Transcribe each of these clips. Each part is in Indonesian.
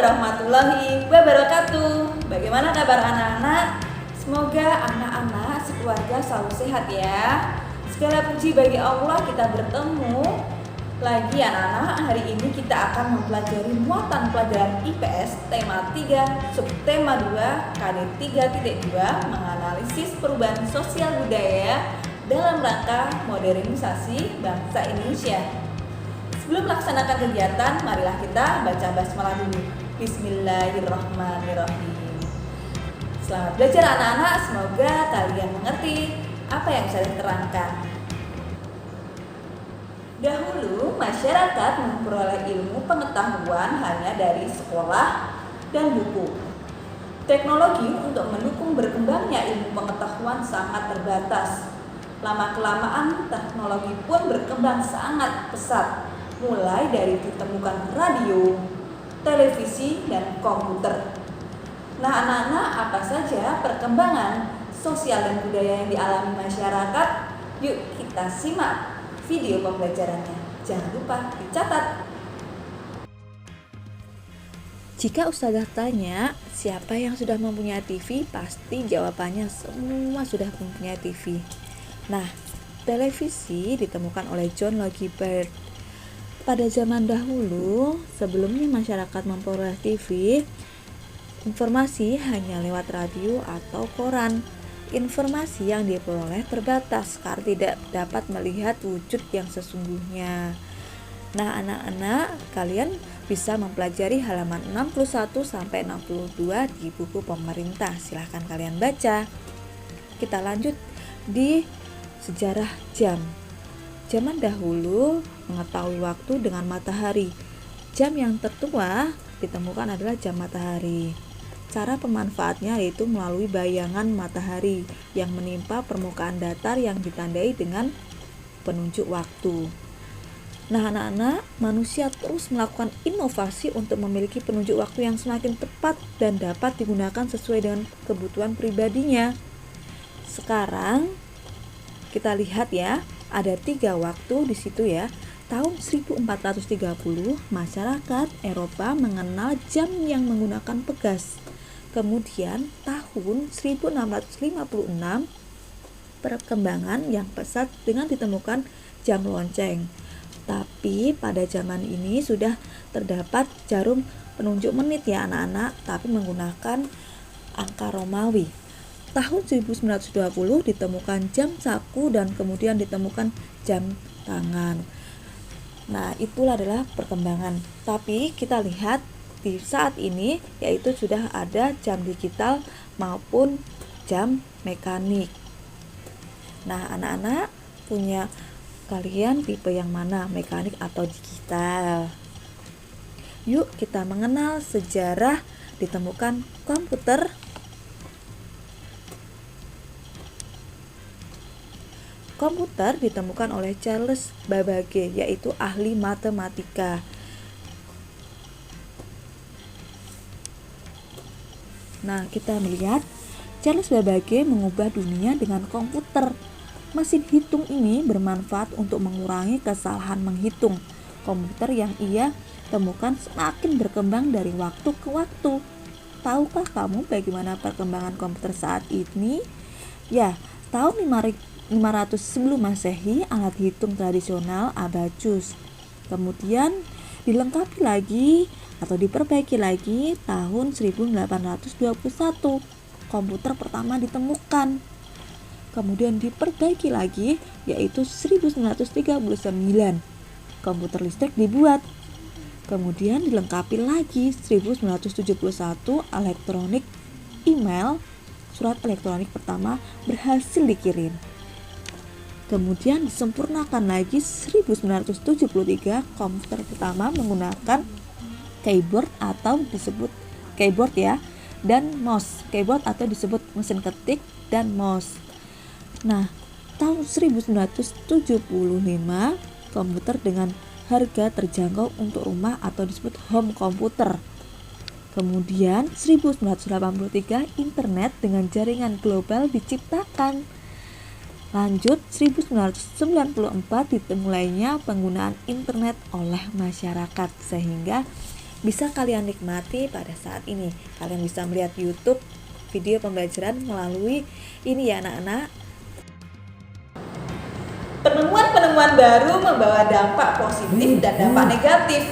warahmatullahi wabarakatuh. Bagaimana kabar anak-anak? Semoga anak-anak sekeluarga selalu sehat ya. Segala puji bagi Allah kita bertemu lagi anak-anak. Hari ini kita akan mempelajari muatan pelajaran IPS tema 3 subtema 2 KD 3.2 menganalisis perubahan sosial budaya dalam rangka modernisasi bangsa Indonesia. Sebelum melaksanakan kegiatan, marilah kita baca basmalah dulu. Bismillahirrahmanirrahim. Selamat belajar anak-anak, semoga kalian mengerti apa yang saya terangkan. Dahulu, masyarakat memperoleh ilmu pengetahuan hanya dari sekolah dan buku. Teknologi untuk mendukung berkembangnya ilmu pengetahuan sangat terbatas. Lama-kelamaan, teknologi pun berkembang sangat pesat. Mulai dari ditemukan radio, televisi, dan komputer. Nah anak-anak, apa saja perkembangan sosial dan budaya yang dialami masyarakat? Yuk kita simak video pembelajarannya. Jangan lupa dicatat. Jika Ustazah tanya siapa yang sudah mempunyai TV, pasti jawabannya semua sudah mempunyai TV. Nah, televisi ditemukan oleh John Logie Baird. Pada zaman dahulu, sebelumnya masyarakat memperoleh TV, informasi hanya lewat radio atau koran. Informasi yang diperoleh terbatas karena tidak dapat melihat wujud yang sesungguhnya. Nah, anak-anak, kalian bisa mempelajari halaman 61 sampai 62 di buku pemerintah. Silahkan kalian baca. Kita lanjut di sejarah jam. Zaman dahulu mengetahui waktu dengan matahari. Jam yang tertua ditemukan adalah jam matahari. Cara pemanfaatnya yaitu melalui bayangan matahari yang menimpa permukaan datar yang ditandai dengan penunjuk waktu. Nah anak-anak, manusia terus melakukan inovasi untuk memiliki penunjuk waktu yang semakin tepat dan dapat digunakan sesuai dengan kebutuhan pribadinya. Sekarang kita lihat ya, ada 3 waktu di situ ya. Tahun 1430, masyarakat Eropa mengenal jam yang menggunakan pegas. Kemudian tahun 1656, perkembangan yang pesat dengan ditemukan jam lonceng. Tapi pada zaman ini sudah terdapat jarum penunjuk menit ya anak-anak, tapi menggunakan angka Romawi. Tahun 1920 ditemukan jam saku dan kemudian ditemukan jam tangan. Nah, itulah adalah perkembangan. Tapi kita lihat di saat ini yaitu sudah ada jam digital maupun jam mekanik. Nah, anak-anak punya kalian tipe yang mana, mekanik atau digital? Yuk kita mengenal sejarah ditemukan komputer. Komputer ditemukan oleh Charles Babbage, yaitu ahli matematika. Nah, kita melihat Charles Babbage mengubah dunia dengan komputer. Mesin hitung ini bermanfaat untuk mengurangi kesalahan menghitung. Komputer yang ia temukan semakin berkembang dari waktu ke waktu. Tahukah kamu bagaimana perkembangan komputer saat ini? Ya, tahun 500 sebelum Masehi, alat hitung tradisional abacus. Kemudian dilengkapi lagi atau diperbaiki lagi tahun 1821. Komputer pertama ditemukan. Kemudian diperbaiki lagi yaitu 1939. Komputer listrik dibuat. Kemudian dilengkapi lagi 1971, elektronik email, surat elektronik pertama berhasil dikirim. Kemudian disempurnakan lagi 1973, komputer pertama menggunakan keyboard atau disebut keyboard ya, dan mouse. Keyboard atau disebut mesin ketik dan mouse. Nah, tahun 1975, komputer dengan harga terjangkau untuk rumah atau disebut home computer. Kemudian 1983, internet dengan jaringan global diciptakan. Lanjut, 1994 dimulainya penggunaan internet oleh masyarakat sehingga bisa kalian nikmati pada saat ini. Kalian bisa melihat YouTube video pembelajaran melalui ini ya anak-anak. Penemuan-penemuan baru membawa dampak positif dan dampak negatif.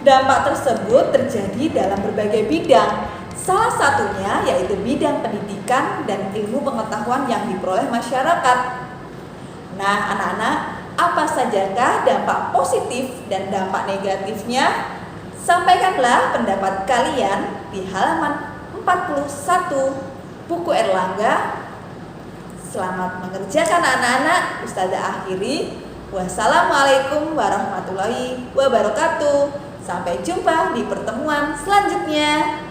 Dampak tersebut terjadi dalam berbagai bidang. Salah satunya yaitu bidang pendidikan dan ilmu pengetahuan yang diperoleh masyarakat. Nah, anak-anak, apa sajakah dampak positif dan dampak negatifnya? Sampaikanlah pendapat kalian di halaman 41 buku Erlangga. Selamat mengerjakan anak-anak. Ustazah akhiri. Wassalamualaikum warahmatullahi wabarakatuh. Sampai jumpa di pertemuan selanjutnya.